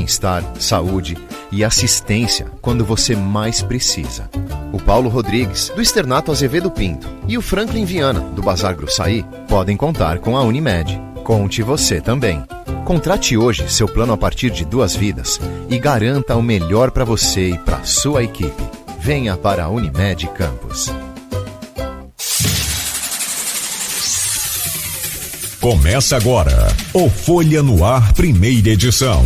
bem-estar, saúde e assistência quando você mais precisa. O Paulo Rodrigues, do Externato Azevedo Pinto, e o Franklin Viana, do Bazar Grossaí, podem contar com a Unimed. Conte você também. Contrate hoje seu plano a partir de 2 vidas e garanta o melhor para você e para sua equipe. Venha para a Unimed Campos. Começa agora o Folha no Ar, primeira edição.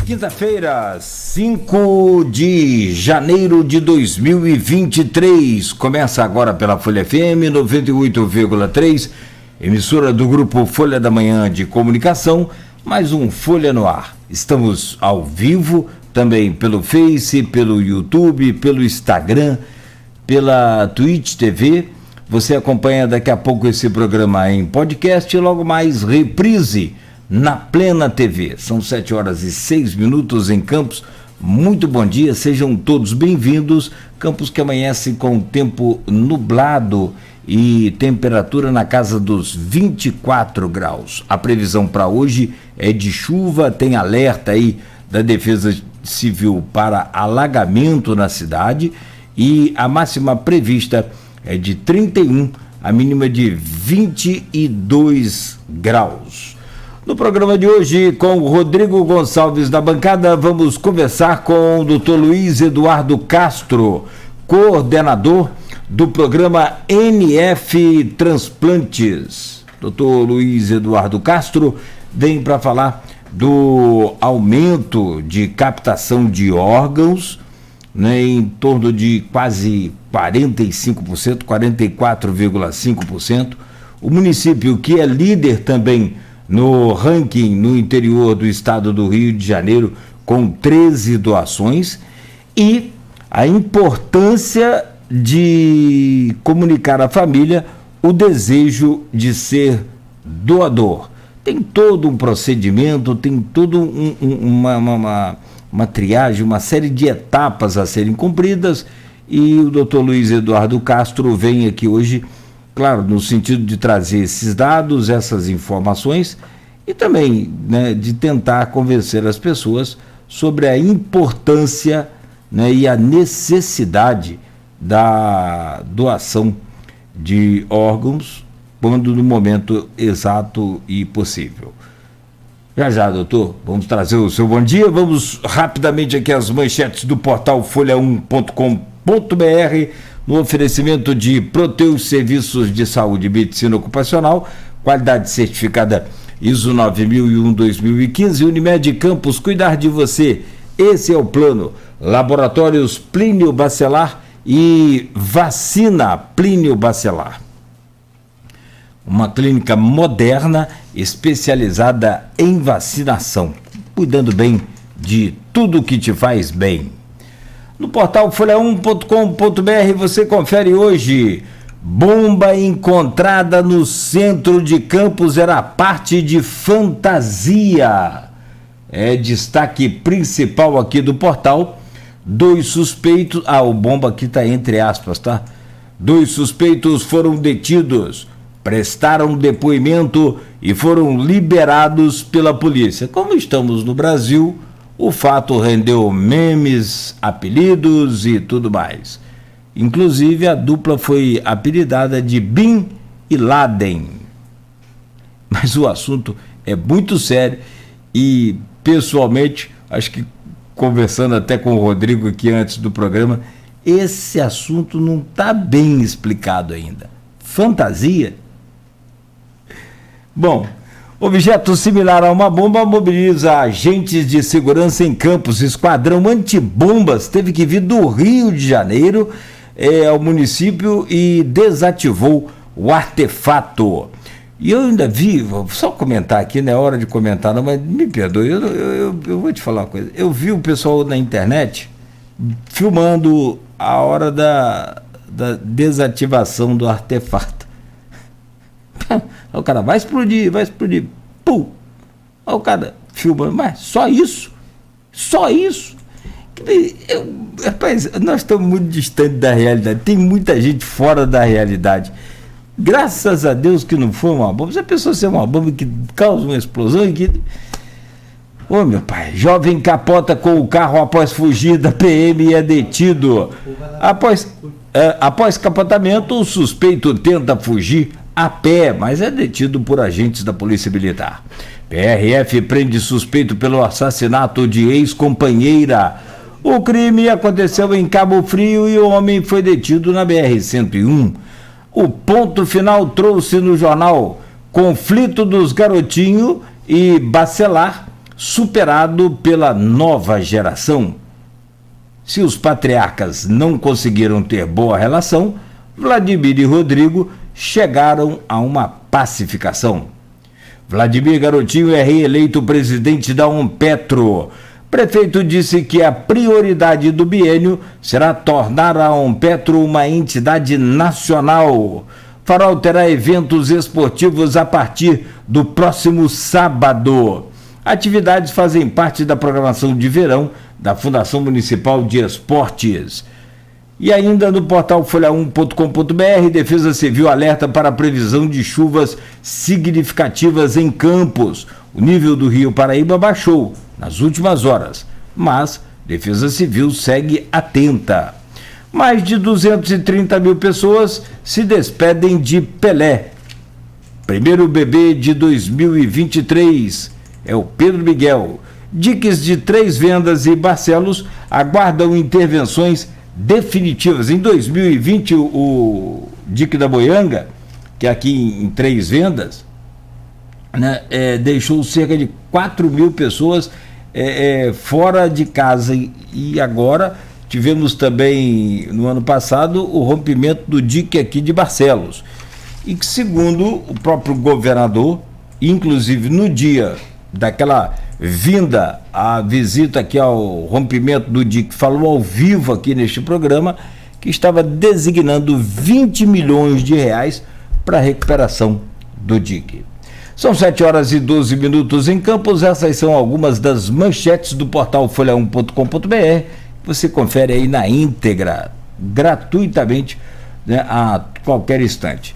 Quinta-feira, 5 de janeiro de 2023. Começa agora pela Folha FM 98,3, emissora do grupo Folha da Manhã de Comunicação, mais um Folha no Ar. Estamos ao vivo, também pelo Face, pelo YouTube, pelo Instagram, pela Twitch TV. Você acompanha daqui a pouco esse programa em podcast e logo mais reprise na Plena TV. São 7h06 em Campos. Muito bom dia, sejam todos bem-vindos. Campos que amanhece com tempo nublado e temperatura na casa dos 24 graus. A previsão para hoje é de chuva, tem alerta aí da Defesa Civil para alagamento na cidade e a máxima prevista é de 31, a mínima de 22 graus. No programa de hoje, com o Rodrigo Gonçalves da bancada, vamos conversar com o Dr. Luiz Eduardo Castro, coordenador do programa NF Transplantes. Dr. Luiz Eduardo Castro vem para falar do aumento de captação de órgãos, né, em torno de quase 45%, 44,5%. O município que é líder também no ranking no interior do estado do Rio de Janeiro, com 13 doações, e a importância de comunicar à família o desejo de ser doador. Tem todo um procedimento, tem toda uma triagem, uma série de etapas a serem cumpridas, e o Dr. Luiz Eduardo Castro vem aqui hoje, claro, no sentido de trazer esses dados, essas informações e também, né, de tentar convencer as pessoas sobre a importância, né, e a necessidade da doação de órgãos quando no momento exato e possível. Já, doutor, vamos trazer o seu bom dia. Vamos rapidamente aqui às manchetes do portal folha1.com.br, no oferecimento de Proteus Serviços de Saúde e Medicina Ocupacional, qualidade certificada ISO 9001-2015, Unimed Campos, cuidar de você, esse é o plano. Laboratórios Plínio Bacelar e Vacina Plínio Bacelar. Uma clínica moderna especializada em vacinação, cuidando bem de tudo que te faz bem. No portal folha1.com.br você confere hoje: bomba encontrada no centro de Campos era parte de fantasia. É destaque principal aqui do portal. 2 suspeitos, o bomba aqui está entre aspas, tá? 2 suspeitos foram detidos, prestaram depoimento e foram liberados pela polícia. Como estamos no Brasil, o fato rendeu memes, apelidos e tudo mais. Inclusive, a dupla foi apelidada de Bin e Laden. Mas o assunto é muito sério e, pessoalmente, acho que conversando até com o Rodrigo aqui antes do programa, esse assunto não está bem explicado ainda. Fantasia? Bom, objeto similar a uma bomba mobiliza agentes de segurança em Campos. Esquadrão antibombas teve que vir do Rio de Janeiro ao município e desativou o artefato. E eu ainda vi, vou só comentar aqui, não é hora de comentar não, mas me perdoe, eu vou te falar uma coisa. Eu vi o pessoal na internet filmando a hora da desativação do artefato. O cara vai explodir, pum! Aí o cara filmando, mas só isso? Rapaz, nós estamos muito distantes da realidade, tem muita gente fora da realidade. Graças a Deus que não foi uma bomba. Se a pessoa ser uma bomba que causa uma explosão e que... Ô meu pai, jovem capota com o carro após fugir da PM e é detido. Após capotamento, o suspeito tenta fugir a pé, mas é detido por agentes da Polícia Militar. PRF prende suspeito pelo assassinato de ex-companheira. O crime aconteceu em Cabo Frio e o homem foi detido na BR-101. O ponto final trouxe no jornal Conflito dos Garotinho e Bacelar, superado pela nova geração. Se os patriarcas não conseguiram ter boa relação, Vladimir e Rodrigo chegaram a uma pacificação. Vladimir Garotinho é reeleito presidente da Onpetro. Prefeito disse que a prioridade do biênio será tornar a Onpetro uma entidade nacional. Farol terá eventos esportivos a partir do próximo sábado. Atividades fazem parte da programação de verão da Fundação Municipal de Esportes. E ainda no portal folha1.com.br, Defesa Civil alerta para a previsão de chuvas significativas em Campos. O nível do Rio Paraíba baixou nas últimas horas, mas Defesa Civil segue atenta. Mais de 230 mil pessoas se despedem de Pelé. Primeiro bebê de 2023 é o Pedro Miguel. Diques de 3 Vendas e Barcelos aguardam intervenções definitivas. Em 2020, o Dique da Boianga, que é aqui em 3 Vendas, né, deixou cerca de 4 mil pessoas fora de casa. E agora tivemos também, no ano passado, o rompimento do dique aqui de Barcelos. E que, segundo o próprio governador, inclusive no dia daquela vinda, a visita aqui ao rompimento do dique, falou ao vivo aqui neste programa, que estava designando 20 milhões de reais para a recuperação do dique. São 7h12 em Campos. Essas são algumas das manchetes do portal folha1.com.br. Você confere aí na íntegra, gratuitamente, né, a qualquer instante.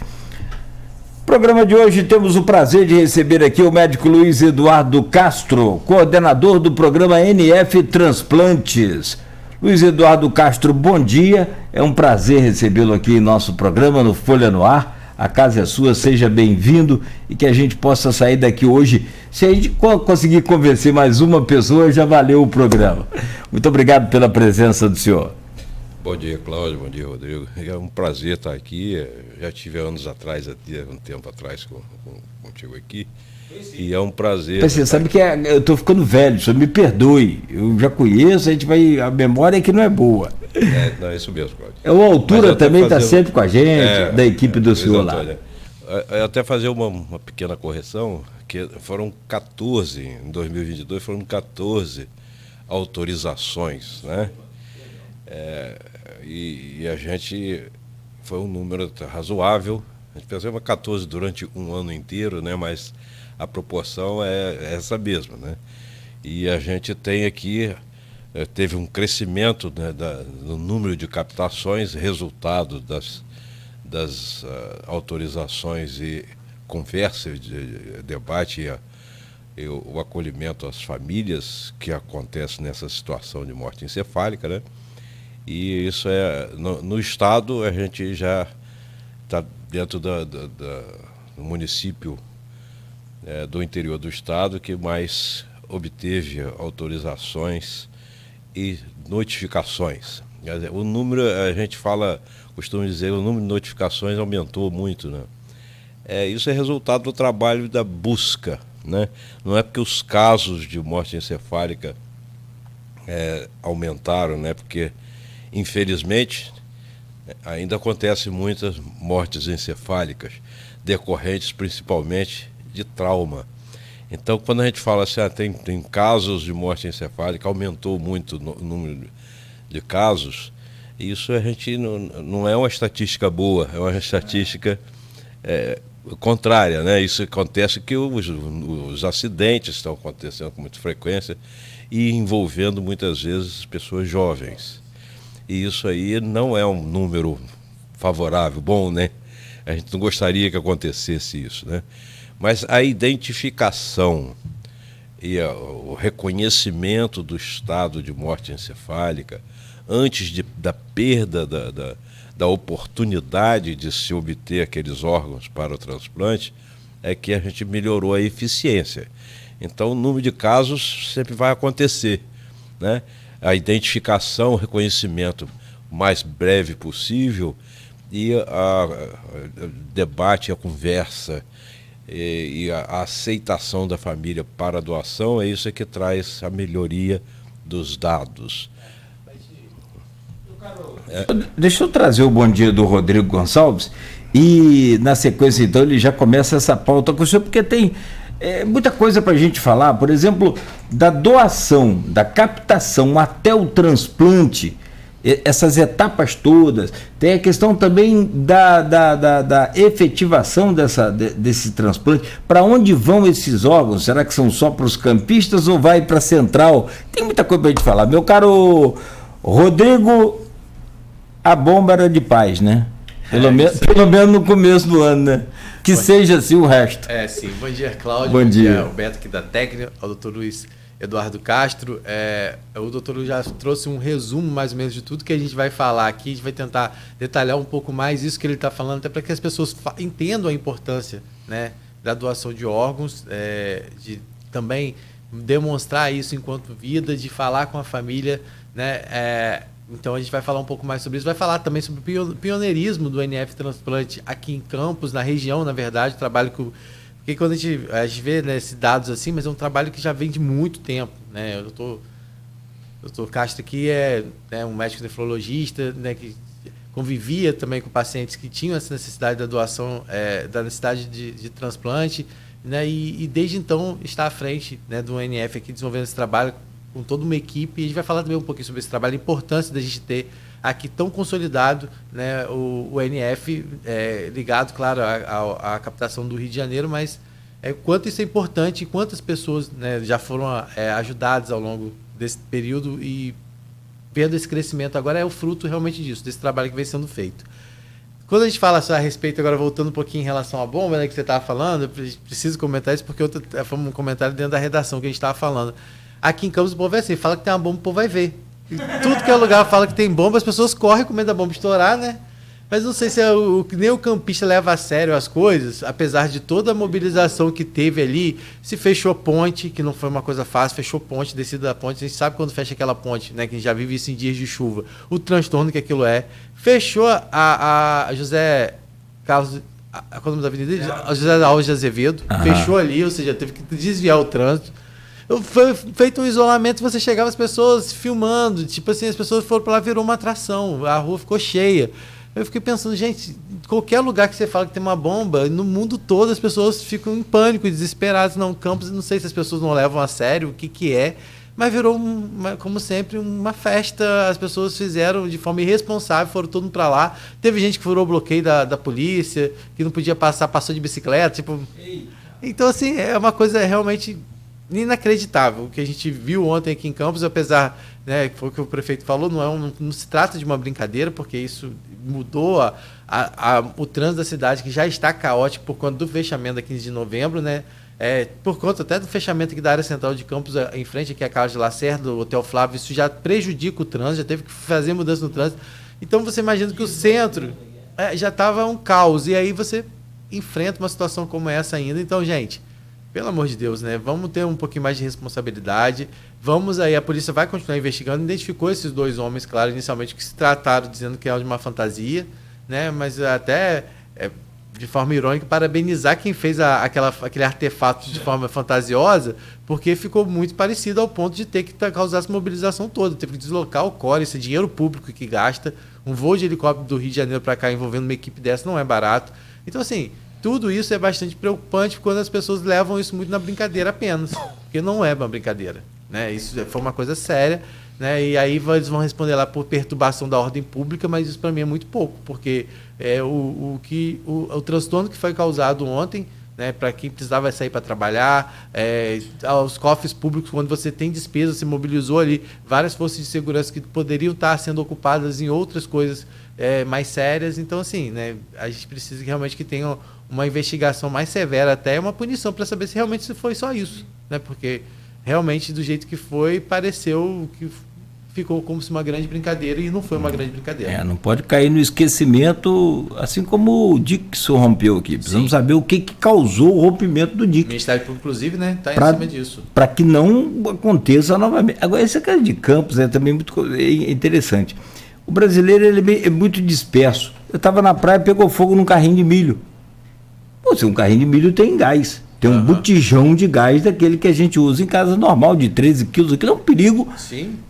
Programa de hoje, temos o prazer de receber aqui o médico Luiz Eduardo Castro, coordenador do programa NF Transplantes. Luiz Eduardo Castro, bom dia. É um prazer recebê-lo aqui em nosso programa, no Folha no Ar. A casa é sua, seja bem-vindo e que a gente possa sair daqui hoje. Se a gente conseguir convencer mais uma pessoa, já valeu o programa. Muito obrigado pela presença do senhor. Bom dia, Cláudio. Bom dia, Rodrigo. É um prazer estar aqui. Já tive anos atrás, um tempo atrás contigo aqui. E é um prazer. Você sabe que eu estou ficando velho, senhor me perdoe. Eu já conheço, a memória é que não é boa. Não, é isso mesmo, Cláudio. O Altura também está sempre com a gente, da equipe do senhor lá. Até fazer uma pequena correção, que foram 14, em 2022 foram 14 autorizações, né? E a gente, foi um número razoável, a gente pensava 14 durante um ano inteiro, né? Mas a proporção é essa mesma, né? E a gente tem aqui, teve um crescimento, né, no número de captações, resultado das autorizações e conversa, debate e o acolhimento às famílias que acontece nessa situação de morte encefálica, né? E isso no estado, a gente já está dentro do município do interior do estado que mais obteve autorizações e notificações. O número, a gente costuma dizer, o número de notificações aumentou muito, né? Isso é resultado do trabalho e da busca, né? Não é porque os casos de morte encefálica aumentaram, né? Porque, infelizmente, ainda acontecem muitas mortes encefálicas, decorrentes principalmente de trauma. Então, quando a gente fala assim, tem casos de morte encefálica, aumentou muito o número de casos, isso a gente não é uma estatística boa, é uma estatística contrária, né? Isso acontece que os acidentes estão acontecendo com muita frequência e envolvendo muitas vezes pessoas jovens. E isso aí não é um número favorável, bom, né? A gente não gostaria que acontecesse isso, né? Mas a identificação e o reconhecimento do estado de morte encefálica antes da perda da oportunidade de se obter aqueles órgãos para o transplante é que a gente melhorou a eficiência. Então, o número de casos sempre vai acontecer, né? A identificação, o reconhecimento mais breve possível e o debate, a conversa e a aceitação da família para a doação é isso que traz a melhoria dos dados. Deixa eu trazer o bom dia do Rodrigo Gonçalves e, na sequência, então, ele já começa essa pauta com o senhor, porque tem muita coisa para a gente falar, por exemplo, da doação, da captação até o transplante, essas etapas todas. Tem a questão também da efetivação desse transplante. Para onde vão esses órgãos? Será que são só para os campistas ou vai para a central? Tem muita coisa para a gente falar. Meu caro Rodrigo, a bomba era de paz, né? Pelo menos no começo do ano, né? Que seja assim o resto. Sim. Bom dia, Cláudio. Bom dia. O Beto aqui da técnica, ao doutor Luiz Eduardo Castro. O doutor Luiz já trouxe um resumo mais ou menos de tudo que a gente vai falar aqui. A gente vai tentar detalhar um pouco mais isso que ele está falando, até para que as pessoas entendam a importância, né, da doação de órgãos, de também demonstrar isso enquanto vida, de falar com a família, né? Então a gente vai falar um pouco mais sobre isso, vai falar também sobre o pioneirismo do NF Transplante aqui em Campos, na região, na verdade, trabalho que... Porque quando a gente vê, né, esses dados assim, mas é um trabalho que já vem de muito tempo, né? O doutor Castro aqui é um médico nefrologista, né, que convivia também com pacientes que tinham essa necessidade da doação, da necessidade de transplante, né? E desde então está à frente, né, do NF aqui, desenvolvendo esse trabalho com toda uma equipe. E a gente vai falar também um pouquinho sobre esse trabalho, a importância da gente ter aqui tão consolidado, né, o NF, ligado, claro, à captação do Rio de Janeiro, mas quanto isso é importante e quantas pessoas, né, já foram ajudadas ao longo desse período, e vendo esse crescimento agora é o fruto realmente disso, desse trabalho que vem sendo feito. Quando a gente fala só a respeito, agora voltando um pouquinho em relação à bomba, né, que você estava falando, eu preciso comentar isso porque foi um comentário dentro da redação que a gente estava falando. Aqui em Campos o povo é assim, fala que tem uma bomba, o povo vai ver. E tudo que é lugar fala que tem bomba, as pessoas correm com medo da bomba estourar, né? Mas não sei se nem o campista leva a sério as coisas, apesar de toda a mobilização que teve ali. Se fechou ponte, que não foi uma coisa fácil, fechou ponte, descida da ponte, a gente sabe quando fecha aquela ponte, né? Que a gente já vive isso em dias de chuva, o transtorno que aquilo é. Fechou a José Carlos, qual é o nome da avenida? A José Alves de Azevedo, fechou ali, ou seja, teve que desviar o trânsito. Foi feito um isolamento, você chegava as pessoas filmando, tipo assim, as pessoas foram para lá, virou uma atração, a rua ficou cheia. Eu fiquei pensando, gente, qualquer lugar que você fala que tem uma bomba, no mundo todo as pessoas ficam em pânico, desesperadas. Não, Campos, não sei se as pessoas não levam a sério o que é, mas virou, como sempre, uma festa. As pessoas fizeram de forma irresponsável, foram todo mundo para lá. Teve gente que furou o bloqueio da polícia, que não podia passar, passou de bicicleta, tipo... Então, assim, é uma coisa realmente inacreditável. O que a gente viu ontem aqui em Campos, apesar, né, foi o que o prefeito falou, não se trata de uma brincadeira, porque isso mudou o trânsito da cidade, que já está caótico por conta do fechamento da 15 de novembro, né? Por conta até do fechamento aqui da área central de Campos, em frente aqui à Carlos de Lacerda, do Hotel Flávio, isso já prejudica o trânsito, já teve que fazer mudança no trânsito. Então você imagina que o centro já estava um caos, e aí você enfrenta uma situação como essa ainda. Então, gente, pelo amor de Deus, né? Vamos ter um pouquinho mais de responsabilidade. Vamos aí, a polícia vai continuar investigando. Identificou esses dois homens, claro, inicialmente, que se trataram dizendo que é de uma fantasia, né? Mas até de forma irônica, parabenizar quem fez aquele artefato de forma fantasiosa, porque ficou muito parecido ao ponto de ter que causar essa mobilização toda, teve que deslocar o core, esse dinheiro público que gasta, um voo de helicóptero do Rio de Janeiro para cá envolvendo uma equipe dessa não é barato. Então, assim, tudo isso é bastante preocupante quando as pessoas levam isso muito na brincadeira apenas, porque não é uma brincadeira, né? Isso foi uma coisa séria, né? E aí eles vão responder lá por perturbação da ordem pública, mas isso para mim é muito pouco, porque o transtorno que foi causado ontem, né, para quem precisava sair para trabalhar, aos cofres públicos, quando você tem despesa, se mobilizou ali várias forças de segurança que poderiam estar sendo ocupadas em outras coisas mais sérias. Então, assim, né, a gente precisa realmente que tenha uma investigação mais severa, até uma punição, para saber se realmente foi só isso, né, porque realmente, do jeito que foi, pareceu que ficou como se uma grande brincadeira e não foi uma grande brincadeira. Não pode cair no esquecimento, assim como o Dixon rompeu aqui. Precisamos saber o que causou o rompimento do Dixon. O Ministério Público, inclusive, né, está em cima disso. Para que não aconteça novamente. Agora, esse caso de Campos é também muito interessante. O brasileiro ele é muito disperso. Eu estava na praia, pegou fogo num carrinho de milho. Pô, se um carrinho de milho tem gás. Tem um botijão de gás daquele que a gente usa em casa normal, de 13 quilos. Aquilo é um perigo. Sim.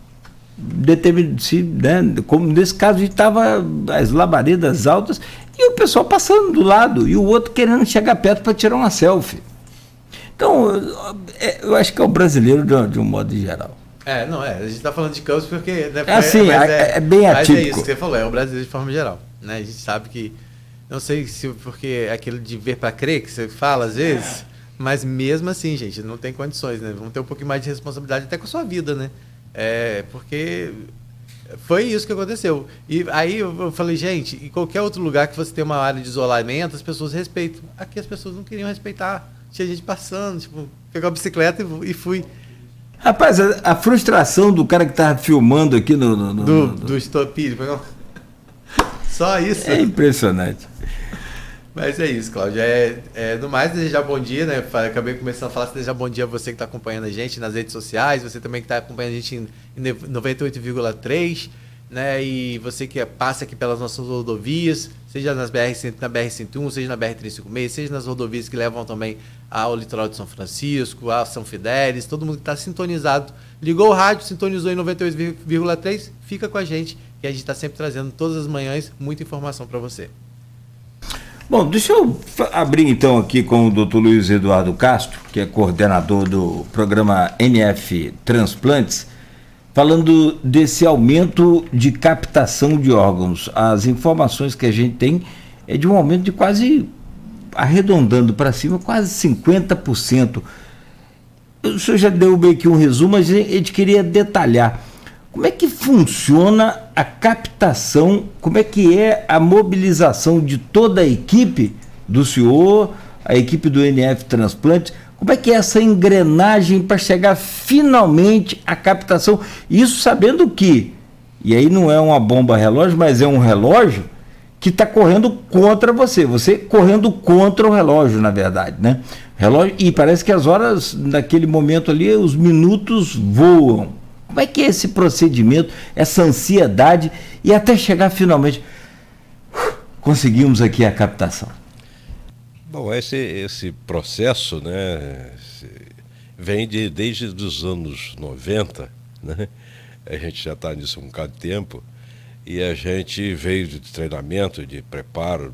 Né, como nesse caso, a gente estava as labaredas altas e o pessoal passando do lado e o outro querendo chegar perto para tirar uma selfie. Então, eu acho que é o brasileiro de um modo geral. A gente está falando de Campos porque... Né, é bem atípico. Mas é isso que você falou, é o brasileiro de forma geral. Né? A gente sabe que, não sei se porque é aquele de ver para crer que você fala às vezes, mas mesmo assim, gente, não tem condições, né? Vamos ter um pouquinho mais de responsabilidade até com a sua vida, né? Porque foi isso que aconteceu. E aí eu falei, gente, em qualquer outro lugar que você tem uma área de isolamento, as pessoas respeitam. Aqui as pessoas não queriam respeitar. Tinha gente passando, tipo, pegou a bicicleta e fui. Rapaz, a frustração do cara que estava filmando aqui do estopilho. Só isso. É impressionante. Mas é isso, Cláudio. No mais, desejar bom dia, né? Acabei começando a falar, desejar bom dia a você que está acompanhando a gente nas redes sociais, você também que está acompanhando a gente em 98,3, né? E você que passa aqui pelas nossas rodovias, seja na BR-101, seja na BR-356, seja nas rodovias que levam também ao litoral de São Francisco, a São Fidélis, todo mundo que está sintonizado, ligou o rádio, sintonizou em 98,3, fica com a gente, que a gente está sempre trazendo todas as manhãs muita informação para você. Bom, deixa eu abrir então aqui com o Dr. Luiz Eduardo Castro, que é coordenador do programa NF Transplantes, falando desse aumento de captação de órgãos. As informações que a gente tem é de um aumento de quase, arredondando para cima, quase 50%. O senhor já deu bem aqui um resumo, mas a gente queria detalhar. Como é que funciona a captação, como é que é a mobilização de toda a equipe do senhor, a equipe do NF Transplantes, como é que é essa engrenagem para chegar finalmente à captação? Isso sabendo que, e aí não é uma bomba relógio, mas é um relógio que está correndo contra você correndo contra o relógio, na verdade, né? Relógio, e parece que as horas, naquele momento ali, os minutos voam. Como é que é esse procedimento, essa ansiedade e até chegar finalmente, conseguimos aqui a captação? Bom, esse processo, né, vem desde os anos 90, né? A gente já está nisso há um bocado de tempo e a gente veio de treinamento, de preparo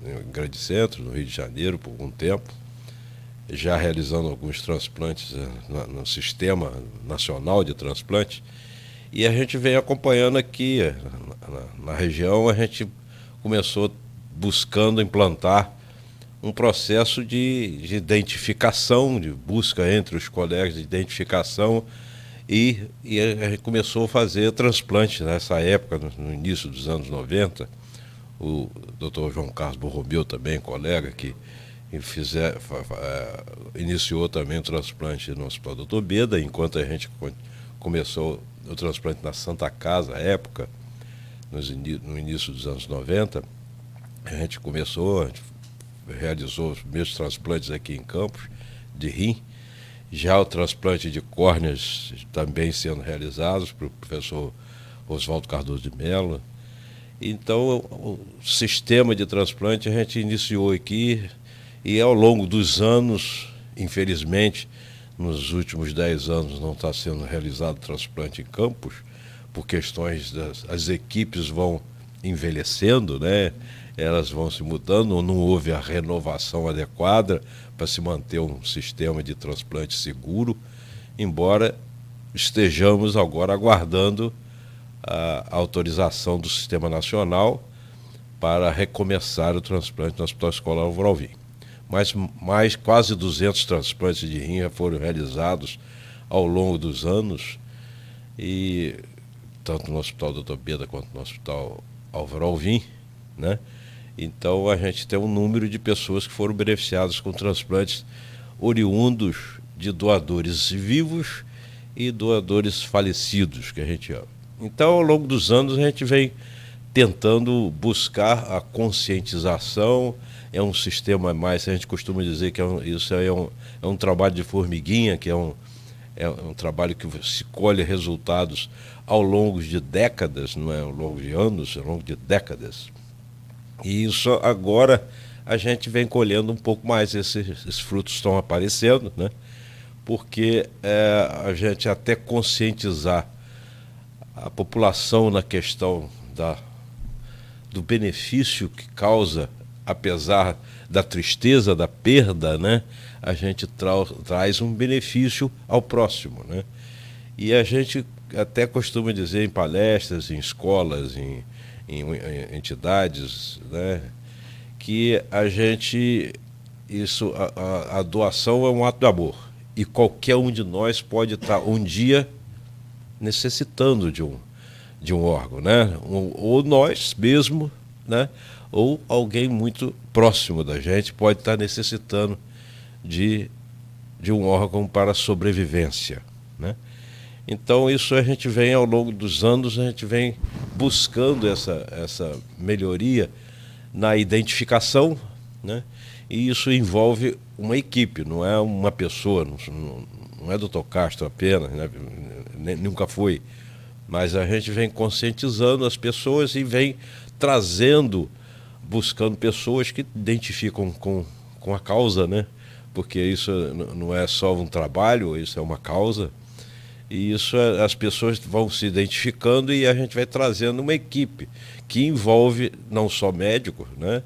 em grande centro, no Rio de Janeiro, por algum tempo, já realizando alguns transplantes no Sistema Nacional de Transplantes, e a gente vem acompanhando aqui na região. A gente começou buscando implantar um processo de identificação, de busca entre os colegas de identificação, e a gente começou a fazer transplante nessa época, no início dos anos 90. O Dr. João Carlos Borromeu também, colega, que iniciou também o transplante no Hospital Dr. Beda, enquanto a gente começou o transplante na Santa Casa, à época, no início dos anos 90, a gente realizou os primeiros transplantes aqui em Campos, de rim, já o transplante de córneas também sendo realizados pelo professor Oswaldo Cardoso de Mello, Então, o sistema de transplante a gente iniciou aqui e ao longo dos anos, infelizmente, nos últimos 10 anos não está sendo realizado transplante em Campos, por questões as equipes vão envelhecendo, né? Elas vão se mudando, não houve a renovação adequada para se manter um sistema de transplante seguro, embora estejamos agora aguardando a autorização do Sistema Nacional para recomeçar o transplante no Hospital Escolar Álvaro Alvim. Mas mais quase 200 transplantes de rim já foram realizados ao longo dos anos, e tanto no Hospital Dr. Beda quanto no Hospital Álvaro Alvim, né? Então a gente tem um número de pessoas que foram beneficiadas com transplantes oriundos de doadores vivos e doadores falecidos, que a gente ama. Então, ao longo dos anos, a gente vem tentando buscar a conscientização. É um sistema mais, a gente costuma dizer que isso é um trabalho de formiguinha, que é um trabalho que se colhe resultados ao longo de décadas, não é ao longo de anos, ao longo de décadas. E isso agora a gente vem colhendo um pouco mais, esses frutos estão aparecendo, né? Porque a gente até conscientizar a população na questão do benefício que causa, apesar da tristeza, da perda, né? A gente traz um benefício ao próximo, né? E a gente até costuma dizer em palestras, em escolas, em entidades, né? Que a doação é um ato de amor. E qualquer um de nós pode estar um dia necessitando de um órgão, né? Ou nós mesmo, né? Ou alguém muito próximo da gente pode estar necessitando de um órgão para a sobrevivência, né? Então isso a gente vem ao longo dos anos, a gente vem buscando essa melhoria na identificação, né? E isso envolve uma equipe, não é uma pessoa, não é Dr. Castro apenas, né? Nunca foi, mas a gente vem conscientizando as pessoas e vem buscando pessoas que identificam com a causa, né? Porque isso não é só um trabalho, isso é uma causa, e isso as pessoas vão se identificando e a gente vai trazendo uma equipe que envolve não só médicos, né?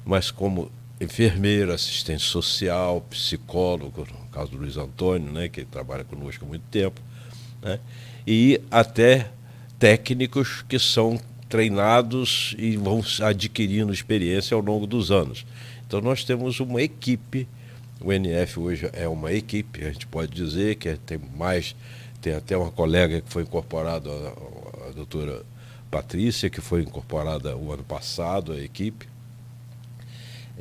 Mas como enfermeiro, assistente social, psicólogo, no caso do Luiz Antônio, né? Que trabalha conosco há muito tempo, né? E até técnicos que são treinados e vão adquirindo experiência ao longo dos anos. Então nós temos uma equipe, o NF hoje é uma equipe, a gente pode dizer que tem até uma colega que foi incorporada, a doutora Patrícia, que foi incorporada o ano passado à equipe.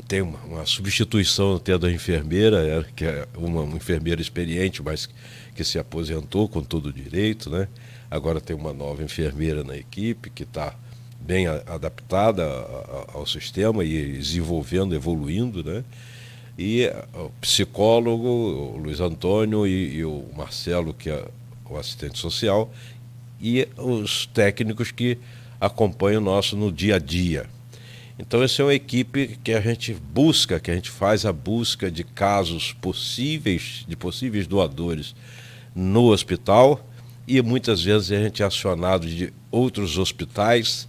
Tem uma substituição até da enfermeira, que é uma enfermeira experiente, mas que se aposentou com todo o direito, né? Agora tem uma nova enfermeira na equipe que está bem adaptada ao sistema e desenvolvendo, evoluindo, né? E o psicólogo, o Luiz Antônio e o Marcelo, que é o assistente social, e os técnicos que acompanham o nosso no dia a dia. Então essa é uma equipe que a gente faz a busca de casos possíveis, de possíveis doadores no hospital, e muitas vezes a gente é acionado de outros hospitais.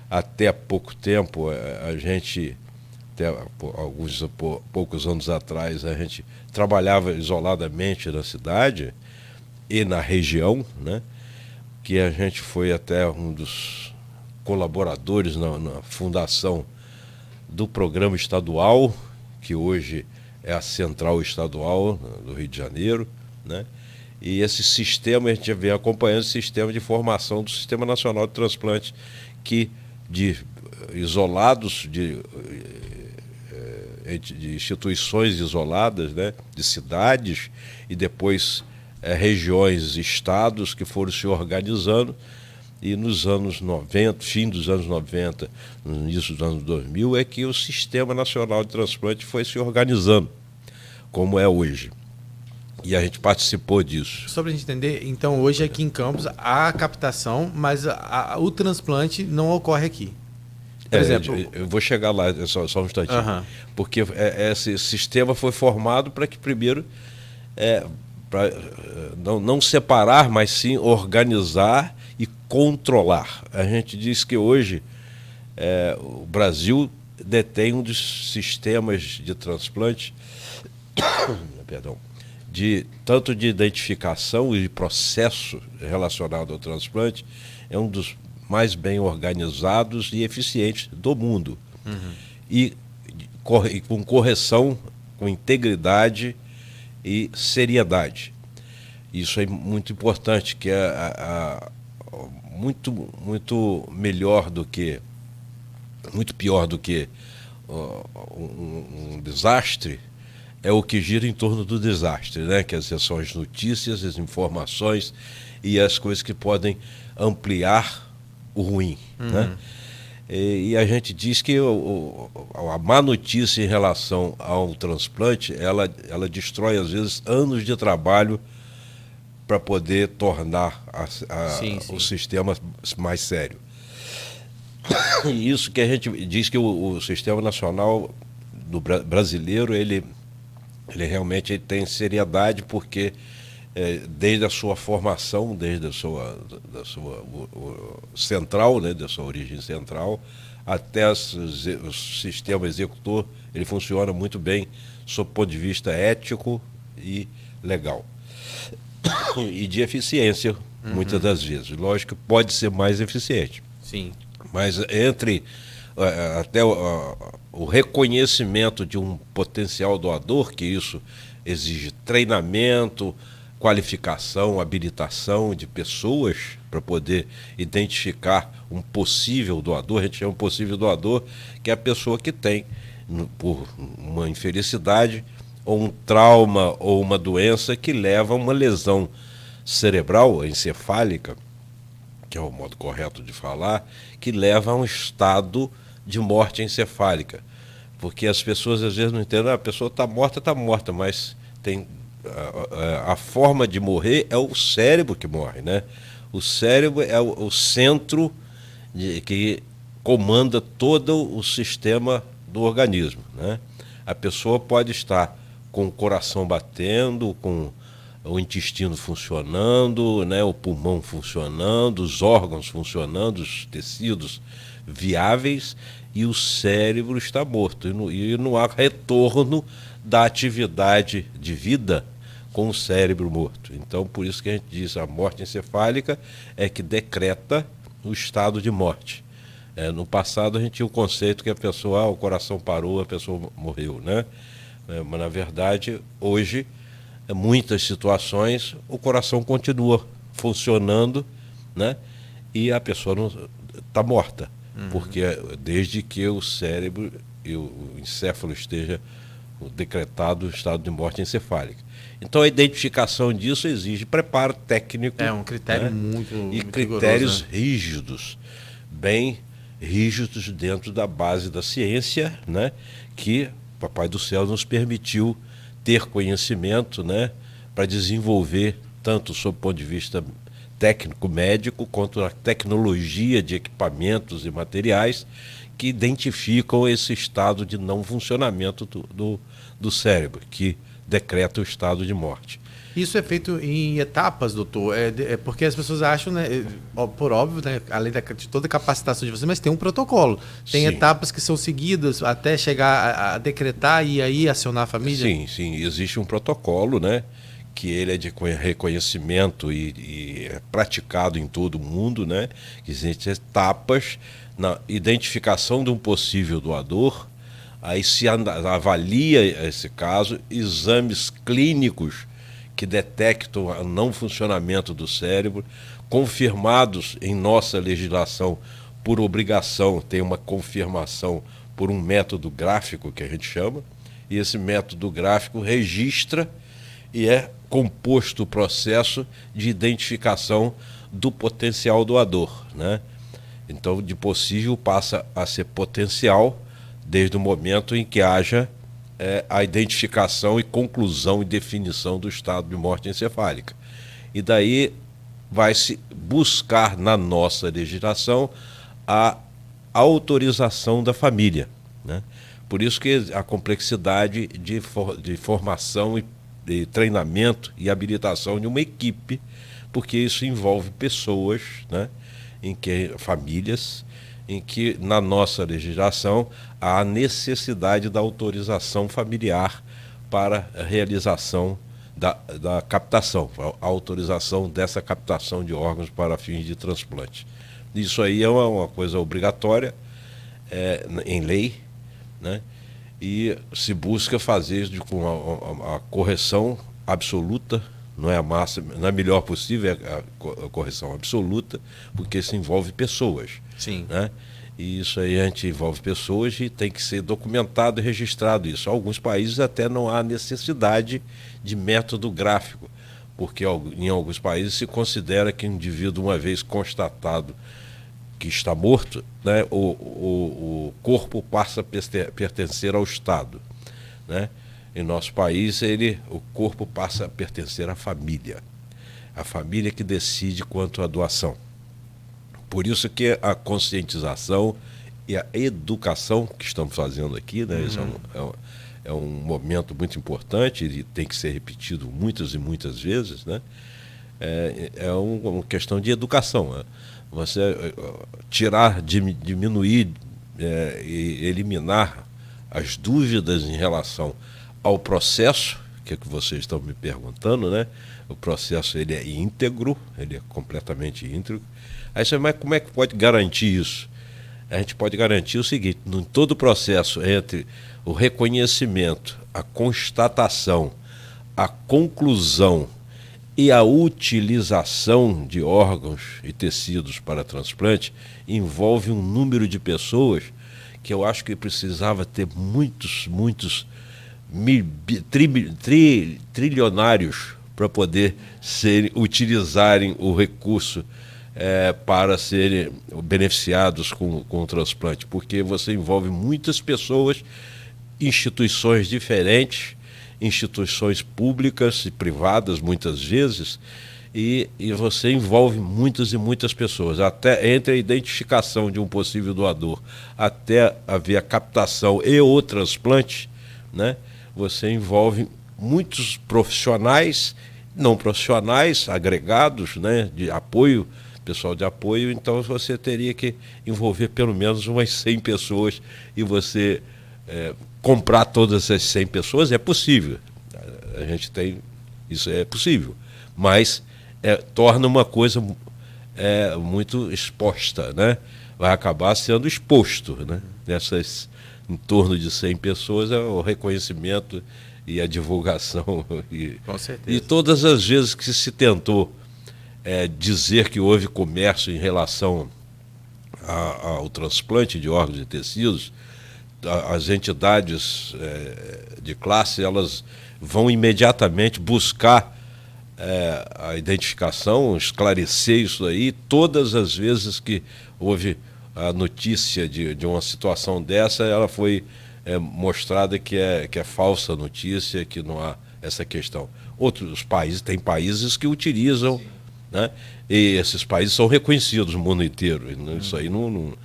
Até há pouco tempo, poucos anos atrás, a gente trabalhava isoladamente na cidade e na região, né? Que a gente foi até um dos colaboradores na fundação do programa estadual, que hoje é a Central Estadual do Rio de Janeiro, né? E esse sistema, a gente vem acompanhando o sistema de formação do Sistema Nacional de Transplante, que isolados, de instituições isoladas, né, de cidades, e depois regiões, estados que foram se organizando, e nos anos 90, fim dos anos 90, no início dos anos 2000, é que o Sistema Nacional de Transplante foi se organizando, como é hoje. E a gente participou disso. Só para a gente entender, então hoje aqui em Campos há a captação, mas o transplante não ocorre aqui. Por exemplo... Eu vou chegar lá, só um instantinho. Aham. Porque esse sistema foi formado para que, primeiro, para não separar, mas sim organizar e controlar. A gente diz que hoje o Brasil detém um dos sistemas de transplante, perdão, tanto de identificação e de processo relacionado ao transplante, é um dos mais bem organizados e eficientes do mundo. E com correção, com integridade e seriedade. Isso é muito importante, que muito melhor do que, muito pior do que um desastre, é o que gira em torno do desastre, né? Quer dizer, são as notícias, as informações e as coisas que podem ampliar o ruim, né? E a gente diz que a má notícia em relação ao transplante, ela destrói, às vezes, anos de trabalho para poder tornar o sistema mais sério. E isso que a gente diz que o Sistema Nacional brasileiro, ele realmente tem seriedade, porque desde a sua formação, desde a sua central, né, da sua origem central, até o sistema executor, ele funciona muito bem sob o ponto de vista ético e legal. E de eficiência, muitas das vezes. Lógico que pode ser mais eficiente. Sim. Mas entre até o reconhecimento de um potencial doador, que isso exige treinamento, qualificação, habilitação de pessoas para poder identificar um possível doador. A gente chama um possível doador, que é a pessoa que tem, por uma infelicidade, ou um trauma, ou uma doença que leva a uma lesão cerebral, encefálica, que é o modo correto de falar, que leva a um estado de morte encefálica. Porque as pessoas às vezes não entendem, a pessoa está morta, mas tem a forma de morrer é o cérebro que morre, né? O cérebro é o centro que comanda todo o sistema do organismo, né? A pessoa pode estar com o coração batendo, com o intestino funcionando, né, o pulmão funcionando, os órgãos funcionando, os tecidos viáveis, e o cérebro está morto. E não há retorno da atividade de vida com o cérebro morto. Então, por isso que a gente diz, a morte encefálica é que decreta o estado de morte. No passado a gente tinha o conceito que a pessoa, o coração parou, a pessoa morreu, né? Mas na verdade, hoje, em muitas situações, o coração continua funcionando, né? E a pessoa não está morta, porque desde que o cérebro e o encéfalo esteja decretado o estado de morte encefálica. Então a identificação disso exige preparo técnico. É um critério, né? muito critérios rigoroso, né? rígidos, bem rígidos dentro da base da ciência, né? Que o Papai do Céu nos permitiu ter conhecimento, né? Para desenvolver, tanto sob o ponto de vista técnico, médico, quanto a tecnologia de equipamentos e materiais que identificam esse estado de não funcionamento do cérebro, que decreta o estado de morte. Isso é feito em etapas, doutor? Porque as pessoas acham, né, por óbvio, né, além de toda a capacitação de você, mas tem um protocolo. Tem Sim. etapas que são seguidas até chegar a decretar e aí acionar a família? Sim, existe um protocolo, né, que ele é de reconhecimento e é praticado em todo o mundo, né, que existem etapas na identificação de um possível doador, aí se avalia esse caso, exames clínicos que detectam o não funcionamento do cérebro, confirmados em nossa legislação por obrigação, tem uma confirmação por um método gráfico que a gente chama, e esse método gráfico registra e é composto o processo de identificação do potencial doador, né? Então, de possível passa a ser potencial desde o momento em que haja a identificação e conclusão e definição do estado de morte encefálica. E daí vai-se buscar na nossa legislação a autorização da família, né? Por isso que a complexidade de formação e treinamento e habilitação de uma equipe, porque isso envolve pessoas, né? Famílias, em que na nossa legislação há a necessidade da autorização familiar para a realização da captação, a autorização dessa captação de órgãos para fins de transplante. Isso aí é uma coisa obrigatória em lei, né? E se busca fazer com a correção absoluta, não é a máxima, não é a melhor possível, é a correção absoluta, porque isso envolve pessoas. Sim. Né? E isso aí a gente envolve pessoas e tem que ser documentado e registrado isso. Alguns países até não há necessidade de método gráfico, porque em alguns países se considera que o indivíduo, uma vez constatado que está morto, né, o corpo passa a pertencer ao Estado, né? Em nosso país, o corpo passa a pertencer à família. A família que decide quanto à doação. Por isso que a conscientização e a educação que estamos fazendo aqui, né, isso é um momento muito importante e tem que ser repetido muitas e muitas vezes, né? É uma questão de educação. Né? Você diminuir e eliminar as dúvidas em relação ao processo, que é que vocês estão me perguntando, né? O processo ele é íntegro, ele é completamente íntegro. Aí você, mas como é que pode garantir isso? A gente pode garantir o seguinte: em todo o processo entre o reconhecimento, a constatação, a conclusão e a utilização de órgãos e tecidos para transplante, envolve um número de pessoas que eu acho que precisava ter muitos trilionários para poder utilizarem o recurso para serem beneficiados com o transplante, porque você envolve muitas pessoas, instituições diferentes, instituições públicas e privadas muitas vezes, e você envolve muitas e muitas pessoas, até entre a identificação de um possível doador até haver a captação e o transplante, né? Você envolve muitos profissionais, não profissionais, agregados, né, de apoio, pessoal de apoio. Então você teria que envolver pelo menos umas 100 pessoas e você comprar todas essas 100 pessoas é possível. A gente tem, isso é possível, mas torna uma coisa muito exposta, né? Vai acabar sendo exposto, né? Nessas em torno de 100 pessoas, o reconhecimento e a divulgação. Com certeza. E todas as vezes que se tentou dizer que houve comércio em relação ao transplante de órgãos e tecidos, as entidades de classe, elas vão imediatamente buscar a identificação, esclarecer isso aí. Todas as vezes que houve a notícia de uma situação dessa, ela foi mostrada que é falsa notícia, que não há essa questão. Outros países, tem países que utilizam, né? E esses países são reconhecidos no mundo inteiro. Isso aí não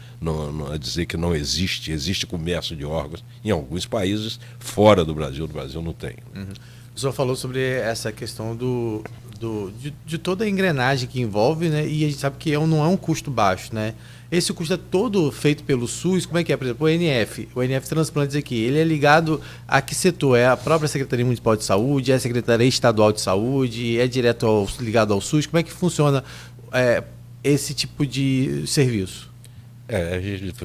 é dizer que não existe comércio de órgãos em alguns países fora do Brasil. No Brasil não tem. O senhor falou sobre essa questão de toda a engrenagem que envolve, né? E a gente sabe que não é um custo baixo, né? Esse custo é todo feito pelo SUS. Como é que é? Por exemplo, o NF Transplantes aqui, ele é ligado a que setor? É a própria Secretaria Municipal de Saúde, é a Secretaria Estadual de Saúde, é ligado ao SUS? Como é que funciona esse tipo de serviço?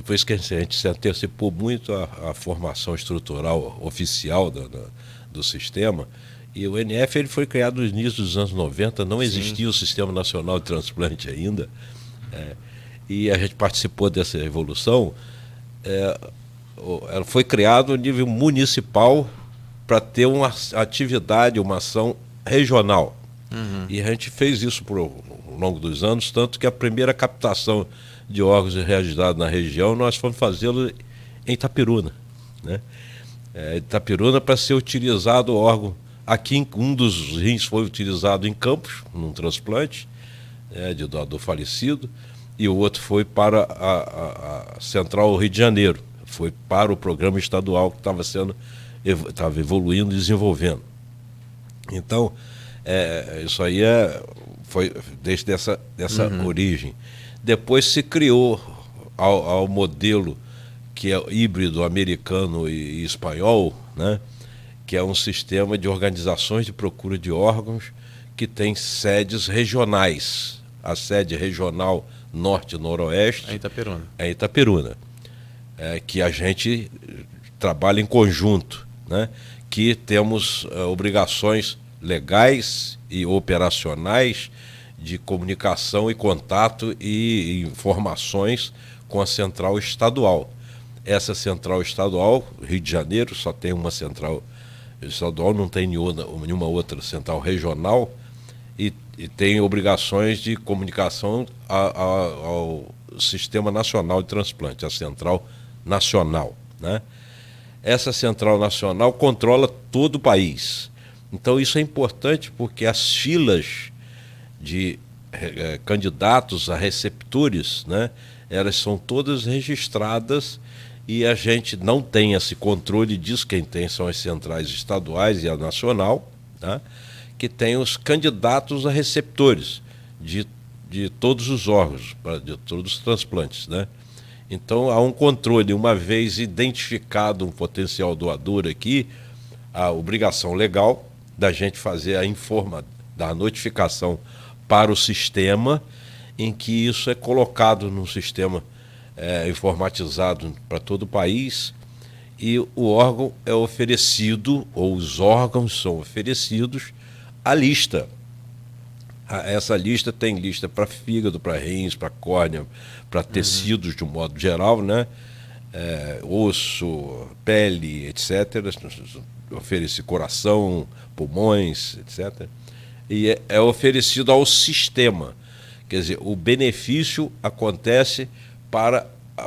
Foi isso que a gente se antecipou muito à formação estrutural oficial do sistema. E o NF ele foi criado no início dos anos 90, não existia o Sistema Nacional de Transplante ainda. E a gente participou dessa evolução. Ela foi criado a nível municipal para ter uma atividade, uma ação regional. E a gente fez isso ao longo dos anos, tanto que a primeira captação de órgãos realizados na região, nós fomos fazê-lo em Itapiruna, né? Itapiruna, para ser utilizado o órgão. Aqui um dos rins foi utilizado em Campos, num transplante de doador falecido. e o outro foi para a Central Rio de Janeiro, foi para o programa estadual que estava evoluindo e desenvolvendo. Então, isso aí foi desde essa origem. Depois se criou ao modelo que é híbrido americano e espanhol, né? Que é um sistema de organizações de procura de órgãos que tem sedes regionais. A sede regional norte e noroeste é Itaperuna, que a gente trabalha em conjunto, né? Que temos obrigações legais e operacionais de comunicação e contato e informações com a central estadual. Essa central estadual, Rio de Janeiro, só tem uma central estadual, não tem nenhuma outra central regional, e tem obrigações de comunicação ao Sistema Nacional de Transplante, a Central Nacional, né? Essa Central Nacional controla todo o país. Então isso é importante porque as filas de candidatos a receptores, né, elas são todas registradas e a gente não tem esse controle disso. Quem tem são as centrais estaduais e a nacional, tá? Que tem os candidatos a receptores de todos os órgãos, de todos os transplantes, né? Então há um controle. Uma vez identificado um potencial doador aqui, a obrigação legal da gente fazer da notificação para o sistema, em que isso é colocado num sistema informatizado para todo o país, e o órgão é oferecido, ou os órgãos são oferecidos, à lista. Essa lista tem lista para fígado, para rins, para córnea, para tecidos de um modo geral, né? Osso, pele, etc. Oferece coração, pulmões, etc. E é oferecido ao sistema. Quer dizer, o benefício acontece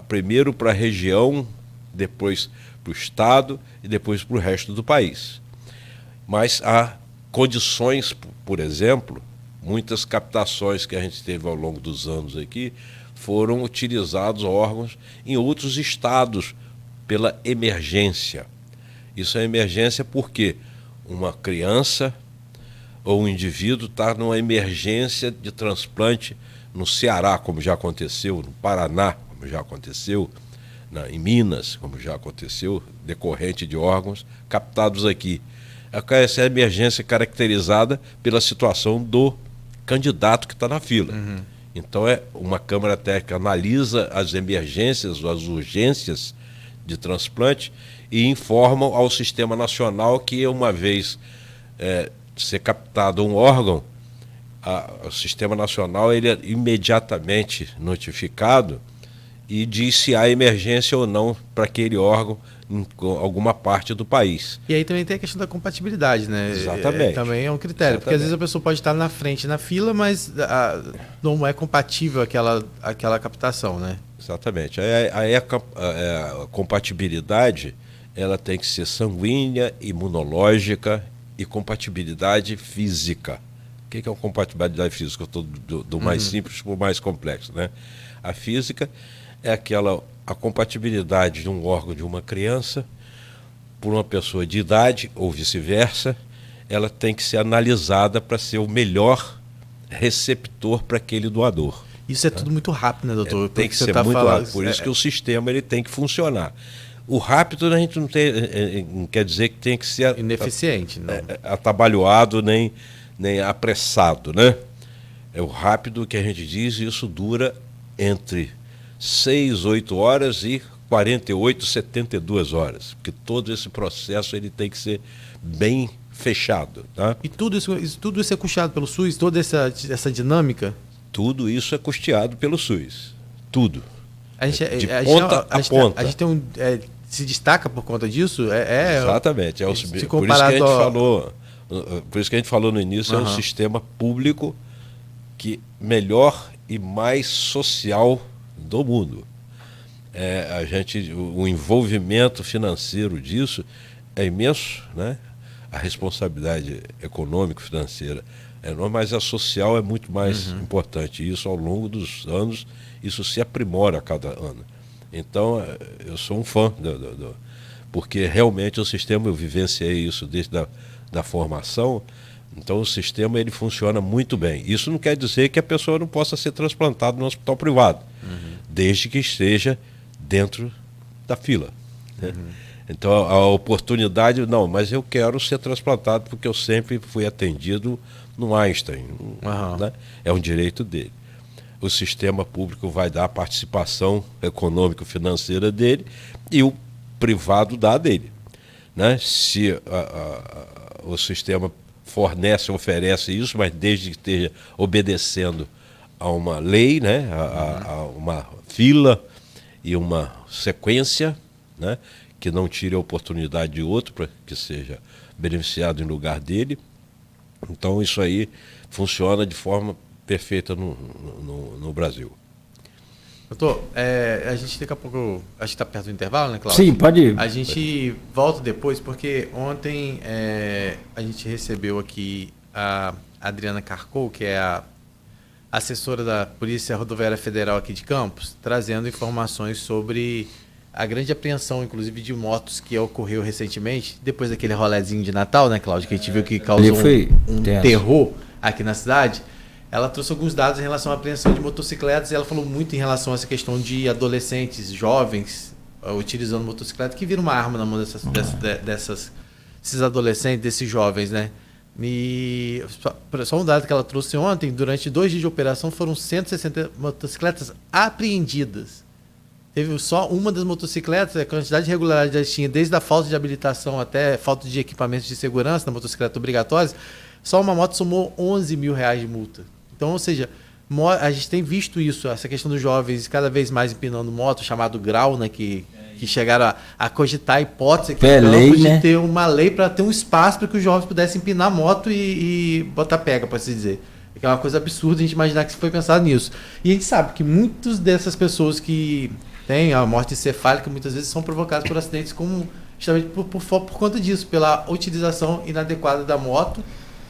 primeiro para a região, depois para o estado e depois para o resto do país. Mas há condições, por exemplo, muitas captações que a gente teve ao longo dos anos aqui, foram utilizados órgãos em outros estados pela emergência. Isso é emergência porque uma criança ou um indivíduo está numa emergência de transplante no Ceará, como já aconteceu, no Paraná, como já aconteceu, em Minas, como já aconteceu, decorrente de órgãos captados aqui. Essa emergência é caracterizada pela situação do candidato que está na fila. Então uma Câmara Técnica analisa as emergências, as urgências de transplante e informam ao Sistema Nacional que, uma vez ser captado um órgão, o Sistema Nacional ele é imediatamente notificado e diz se há emergência ou não para aquele órgão em alguma parte do país. E aí também tem a questão da compatibilidade, né? Exatamente. Também é um critério, porque às vezes a pessoa pode estar na frente na fila, mas não é compatível aquela captação, né? Exatamente. Aí a compatibilidade ela tem que ser sanguínea, imunológica e compatibilidade física. O que é uma compatibilidade física? Eu estou do mais simples para o mais complexo, né? A física é a compatibilidade de um órgão de uma criança por uma pessoa de idade ou vice-versa. Ela tem que ser analisada para ser o melhor receptor para aquele doador. Isso é tudo muito rápido, né, doutor? Tem que ser muito rápido. Por isso que o sistema ele tem que funcionar. O rápido a gente não quer dizer que tem que ser ineficiente, não. Atabalhoado nem apressado, né? É o rápido que a gente diz, e isso dura entre 6, 8 horas e 48, 72 horas, porque todo esse processo ele tem que ser bem fechado, tá? E tudo isso é custeado pelo SUS, toda essa dinâmica? Tudo isso é custeado pelo SUS, tudo. De ponta a ponta. A gente tem se destaca por conta disso? Exatamente. Por isso que a gente falou. Por isso que a gente falou no início, é um sistema público melhor e mais social do mundo. O envolvimento financeiro disso é imenso, né? a responsabilidade econômico-financeira é enorme, mas a social é muito mais importante. E isso, ao longo dos anos, isso se aprimora a cada ano. Então, eu sou um fã porque realmente o sistema, eu vivenciei isso desde da formação. Então o sistema ele funciona muito bem. Isso não quer dizer que a pessoa não possa ser transplantada no hospital privado, desde que esteja dentro da fila. Né? Então a oportunidade, não, mas eu quero ser transplantado porque eu sempre fui atendido no Einstein. Né? É um direito dele. O sistema público vai dar a participação econômico-financeira dele e o privado dá dele. Né? Se o sistema oferece isso, mas desde que esteja obedecendo a uma lei, né? a uma fila e uma sequência, né? Que não tire a oportunidade de outro para que seja beneficiado em lugar dele. Então isso aí funciona de forma perfeita no Brasil. Doutor, a gente daqui a pouco, acho que está perto do intervalo, né, Cláudio? Sim, pode ir. A gente volta depois, porque ontem a gente recebeu aqui a Adriana Carcou, que é a assessora da Polícia Rodoviária Federal aqui de Campos, trazendo informações sobre a grande apreensão, inclusive, de motos que ocorreu recentemente, depois daquele rolezinho de Natal, né, Cláudio, que a gente viu que causou um terror aqui na cidade. Ela trouxe alguns dados em relação à apreensão de motocicletas e ela falou muito em relação a essa questão de adolescentes, jovens, utilizando motocicleta, que viram uma arma na mão desses adolescentes, desses jovens, né? E só um dado que ela trouxe ontem, durante 2 dias de operação foram 160 motocicletas apreendidas. Teve só uma das motocicletas, a quantidade de irregularidades tinha, desde a falta de habilitação até falta de equipamentos de segurança na motocicleta obrigatórias, só uma moto somou R$11 mil de multa. Então, ou seja, a gente tem visto isso, essa questão dos jovens cada vez mais empinando moto, chamado grau, né, que chegaram a cogitar a hipótese aqui de ter uma lei para ter um espaço para que os jovens pudessem empinar moto e botar pega, para se dizer. É uma coisa absurda a gente imaginar que foi pensado nisso. E a gente sabe que muitas dessas pessoas que têm a morte encefálica muitas vezes são provocadas por acidentes justamente por conta disso, pela utilização inadequada da moto,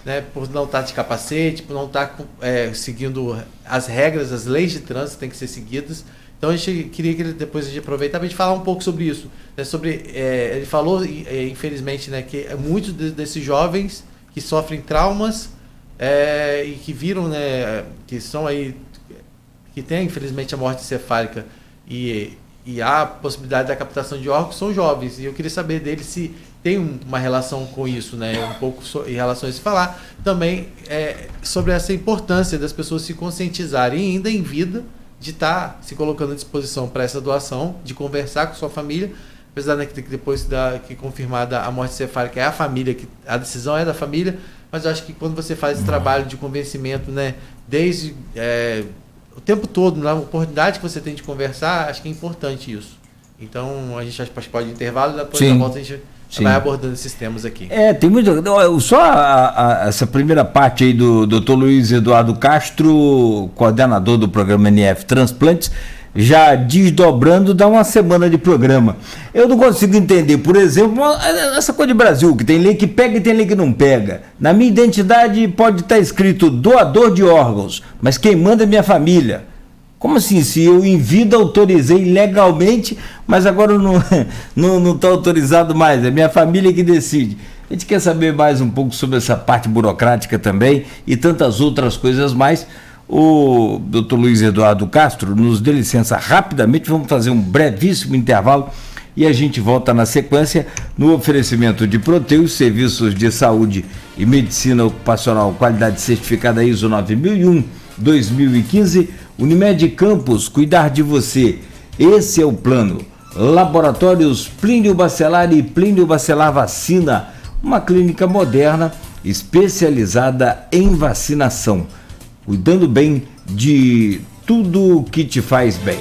né, por não estar de capacete, por não estar seguindo as regras, as leis de trânsito têm que ser seguidas. Então a gente queria que depois a gente aproveitasse para a gente falar um pouco sobre isso. Né, ele falou, infelizmente, né, que muitos desses jovens que sofrem traumas e que viram, né, que são aí, que tem infelizmente a morte encefálica e há a possibilidade da captação de órgãos, são jovens. E eu queria saber dele se tem uma relação com isso, né? Um pouco em relação a isso. Falar também sobre essa importância das pessoas se conscientizarem ainda em vida, de estar se colocando à disposição para essa doação, de conversar com sua família, apesar de que depois que confirmada a morte encefálica é a família, que a decisão é da família, mas eu acho que quando você faz esse trabalho de convencimento, né, desde o tempo todo, na oportunidade que você tem de conversar, acho que é importante isso. Então, a gente pode ir intervalo e depois da volta a gente vai abordando esses temas aqui. Tem muito. Só essa primeira parte aí do Dr. Luiz Eduardo Castro, coordenador do programa NF Transplantes, já desdobrando, dá uma semana de programa. Eu não consigo entender, por exemplo, essa coisa de Brasil, que tem lei que pega e tem lei que não pega. Na minha identidade pode estar escrito doador de órgãos, mas quem manda é minha família. Como assim? Se eu em vida autorizei legalmente, mas agora não está autorizado mais, é minha família que decide. A gente quer saber mais um pouco sobre essa parte burocrática também e tantas outras coisas mais. O Dr. Luiz Eduardo Castro nos dê licença rapidamente, vamos fazer um brevíssimo intervalo e a gente volta na sequência no oferecimento de Proteus, serviços de saúde e medicina ocupacional, qualidade certificada ISO 9001-2015, Unimed Campos, cuidar de você, esse é o plano. Laboratórios Plínio Bacelar e Plínio Bacelar Vacina, uma clínica moderna especializada em vacinação, cuidando bem de tudo que te faz bem.